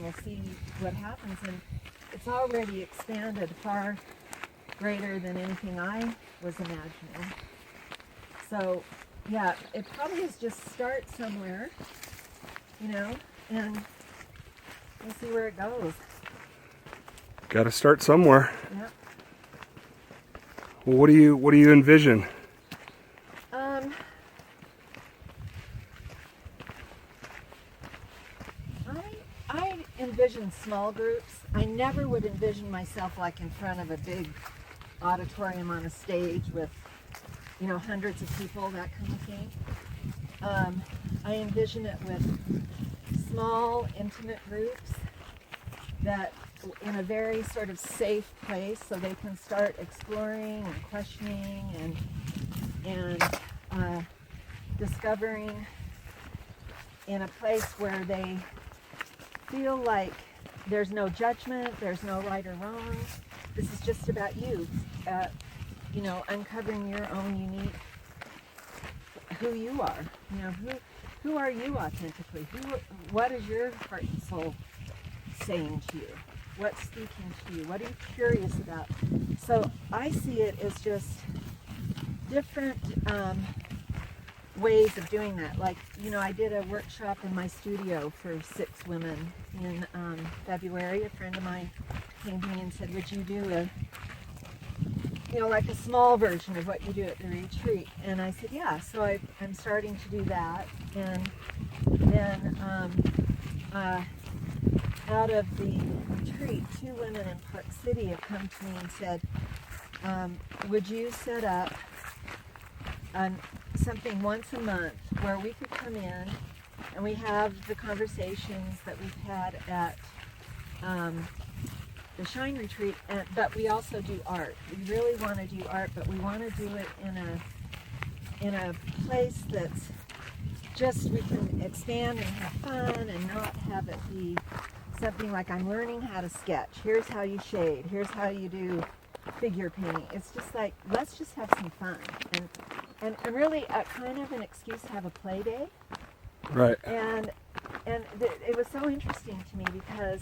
we'll see what happens. And it's already expanded far greater than anything I was imagining. So, yeah, it probably is just start somewhere, you know, and we'll see where it goes. Got to start somewhere. Yeah. Well, what do you envision? I envision small groups. I never would envision myself like in front of a big auditorium on a stage with, you know, hundreds of people, that kind of thing. I envision it with small, intimate groups that in a very sort of safe place, so they can start exploring and questioning and discovering in a place where they feel like there's no judgment, there's no right or wrong. This is just about you, you know, uncovering your own unique, who you are. You know, who are you authentically? What is your heart and soul saying to you? What's speaking to you? What are you curious about? So I see it as just different ways of doing that. Like, you know, I did a workshop in my studio for 6 women in February. A friend of mine came to me and said, would you do a, you know, like a small version of what you do at the retreat? And I said, yeah. So I'm starting to do that. And then out of the retreat, 2 women in Park City have come to me and said, would you set up something once a month where we could come in and we have the conversations that we've had at the Shine Retreat, but we also do art. We really want to do art, but we want to do it in a place that's just, we can expand and have fun and not have it be something like I'm learning how to sketch. Here's how you shade. Here's how you do figure painting. It's just like, let's just have some fun. And really a kind of an excuse to have a play day. Right. And it was so interesting to me because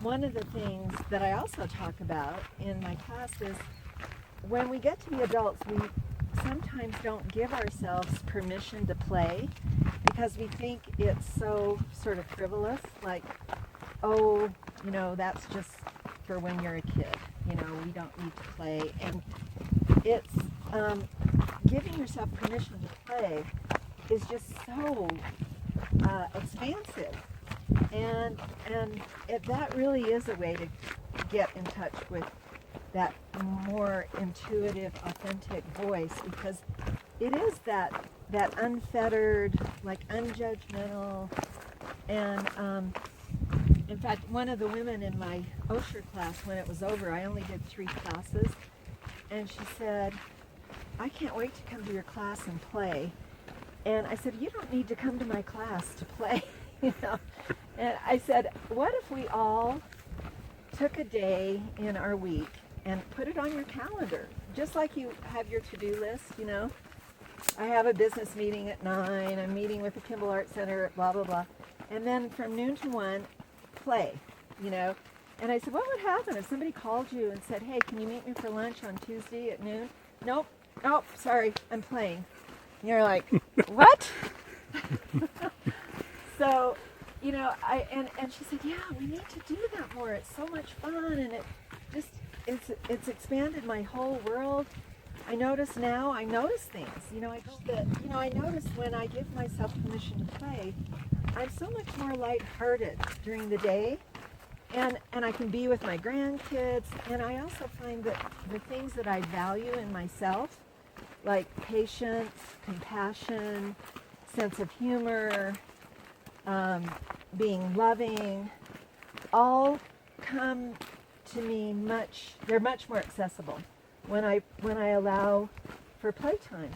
one of the things that I also talk about in my class is when we get to be adults, we sometimes don't give ourselves permission to play because we think it's so sort of frivolous, like, oh, you know, that's just for when you're a kid, you know, we don't need to play. And it's giving yourself permission to play is just so expansive, and that really is a way to get in touch with that more intuitive, authentic voice, because it is that unfettered, like unjudgmental. And in fact, one of the women in my Osher class, when it was over, I only did 3 classes, and she said, I can't wait to come to your class and play. And I said, you don't need to come to my class to play, you know. And I said, what if we all took a day in our week and put it on your calendar, just like you have your to-do list, you know. I have a business meeting at 9, I'm meeting with the Kimball Art Center at blah, blah, blah. And then from noon to 1, play, you know. And I said, what would happen if somebody called you and said, hey, can you meet me for lunch on Tuesday at noon? Nope. Oh, sorry, I'm playing. And you're like, what? So, you know, and she said, yeah, we need to do that more. It's so much fun, and it just, it's expanded my whole world. I notice things. You know, I notice when I give myself permission to play, I'm so much more lighthearted during the day, and I can be with my grandkids, and I also find that the things that I value in myself, like patience, compassion, sense of humor, being loving, all come to me they're much more accessible when I allow for playtime.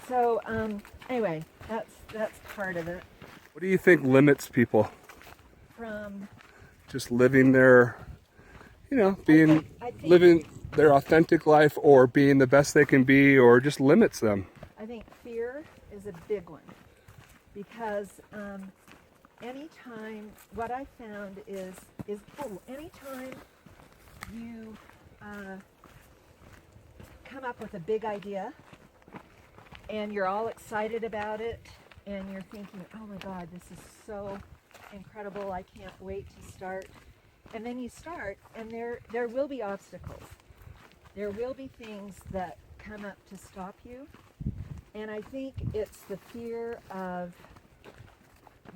So anyway, that's part of it. What do you think limits people From just living their, you know, I think living their authentic life, or being the best they can be, or just limits them? I think fear is a big one, because anytime, what I found is anytime you come up with a big idea and you're all excited about it and you're thinking, oh my God, this is so incredible, I can't wait to start. And then you start, and there will be obstacles. There will be things that come up to stop you. And I think it's the fear of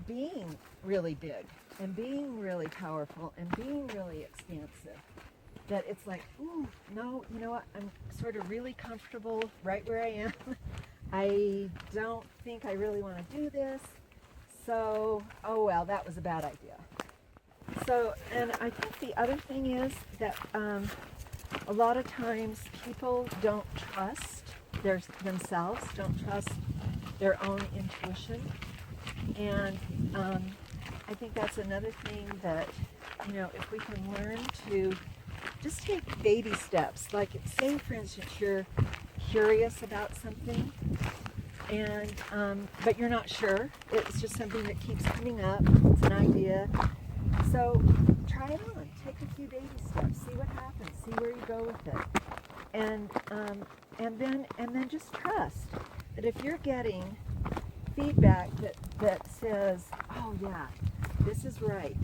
being really big and being really powerful and being really expansive. That it's like, ooh, no, you know what? I'm sort of really comfortable right where I am. I don't think I really want to do this. So, oh well, that was a bad idea. So, and I think the other thing is that a lot of times people don't trust themselves, don't trust their own intuition. And I think that's another thing that, you know, if we can learn to just take baby steps, like say for instance you're curious about something and but you're not sure, it's just something that keeps coming up, it's an idea, so try it on, take a few baby steps, see what happens, see where you go with it, and then just trust that if you're getting feedback that says, oh yeah, this is right,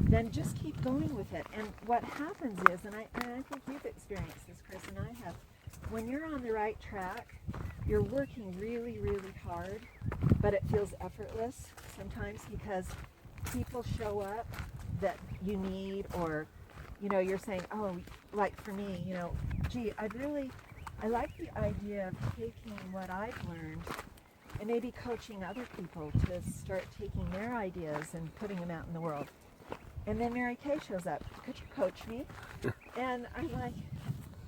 then just keep going with it. And what happens is, and I think you've experienced this, Chris, and I have, when you're on the right track, you're working really, really hard, but it feels effortless sometimes because people show up that you need, or, you know, you're saying, oh, like for me, you know, gee, I like the idea of taking what I've learned and maybe coaching other people to start taking their ideas and putting them out in the world. And then Mary Kay shows up. Could you coach me? And I'm like,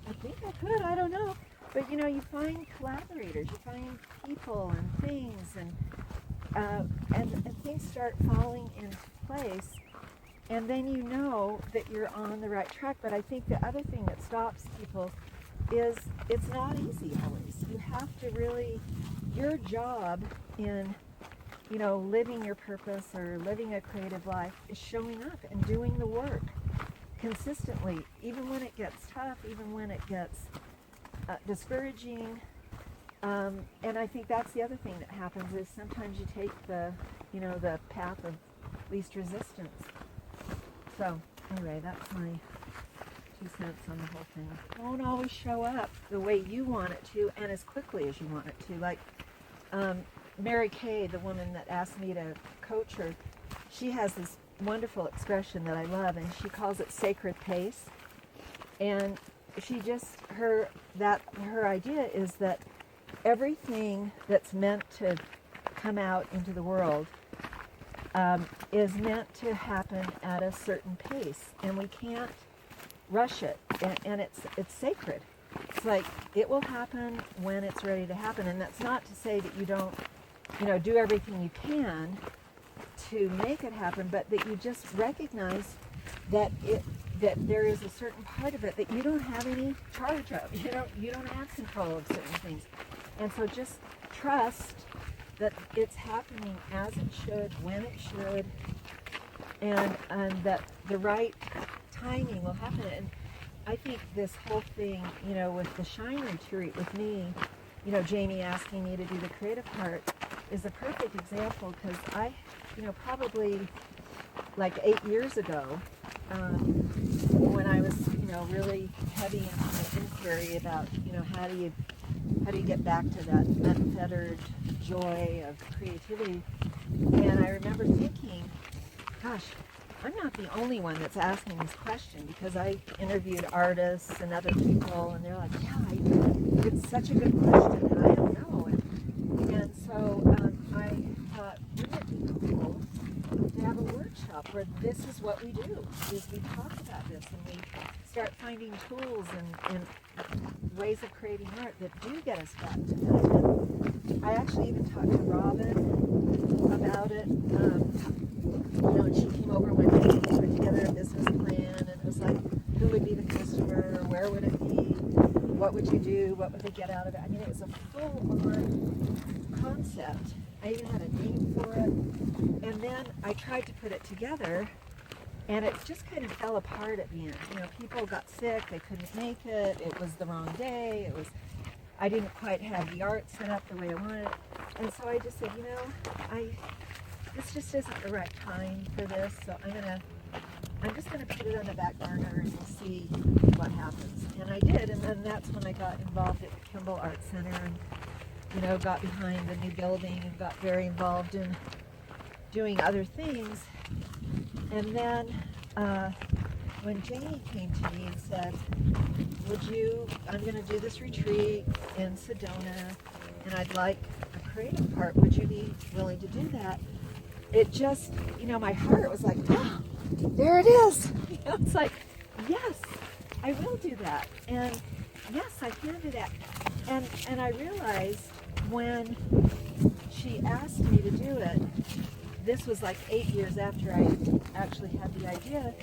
I think I could. I don't know. But, you know, you find collaborators. You find people and things. And things start falling into place. And then you know that you're on the right track. But I think the other thing that stops people is it's not easy always. You have to really, your job in, you know, living your purpose or living a creative life is showing up and doing the work consistently, even when it gets tough, even when it gets discouraging. And I think that's the other thing that happens is sometimes you take the, you know, the path of least resistance. So anyway, that's my 2 cents on the whole thing. It won't always show up the way you want it to and as quickly as you want it to. Like, Mary Kay, the woman that asked me to coach her, she has this wonderful expression that I love, and she calls it sacred pace. And she just, her idea is that everything that's meant to come out into the world is meant to happen at a certain pace, and we can't rush it, and it's sacred. It's like it will happen when it's ready to happen, and that's not to say that you don't, you know, do everything you can to make it happen, but that you just recognize that there is a certain part of it that you don't have any charge of. You don't have control of certain things, and so just trust that it's happening as it should, when it should, and that the right timing will happen. And I think this whole thing, you know, with the Shine Retreat with me, you know, Jamie asking me to do the creative part is a perfect example, because I, you know, probably like 8 years ago, when I was, you know, really heavy into my inquiry about, you know, how do you get back to that unfettered joy of creativity, and I remember thinking, gosh, I'm not the only one that's asking this question, because I interviewed artists and other people, and they're like, yeah, it's such a good question, and I don't know. And so I thought, wouldn't it be cool to have a workshop where this is what we do, is we talk about this, and we start finding tools and ways of creating art that do get us back to that. And I actually even talked to Robin about it. You know, and she came over with me and put together a business plan, and it was like, who would be the customer, where would it be, what would you do, what would they get out of it? I mean, it was a full-on concept, I even had a name for it. And then I tried to put it together, and it just kind of fell apart at the end. You know, people got sick, they couldn't make it, it was the wrong day, I didn't quite have the art set up the way I wanted it. And so I just said, you know, this just isn't the right time for this, so I'm just gonna put it on the back burner and see what happens. And I did, and then that's when I got involved at the Kimball Art Center and, you know, got behind the new building and got very involved in doing other things. And then when Janie came to me and said, I'm gonna do this retreat in Sedona, and I'd like a creative part, would you be willing to do that? It just, you know, my heart was like, oh, there it is. You know, it's like, yes, I will do that. And yes, I can do that. And I realized when she asked me to do it, this was like 8 years after I actually had the idea,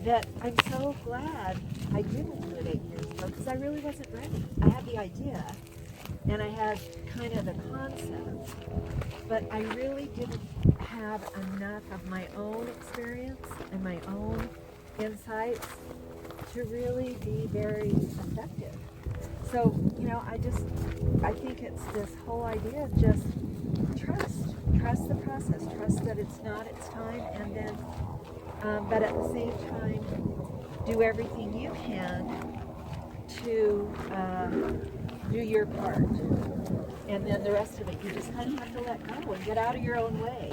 that I'm so glad I didn't do it 8 years ago, because I really wasn't ready. I had the idea, and I had kind of the concept, but I really didn't have enough of my own experience and my own insights to really be very effective. So, you know, I think it's this whole idea of just trust the process, trust that it's not its time, and then, but at the same time, do everything you can to do your part. And then the rest of it, you just kind of have to let go and get out of your own way.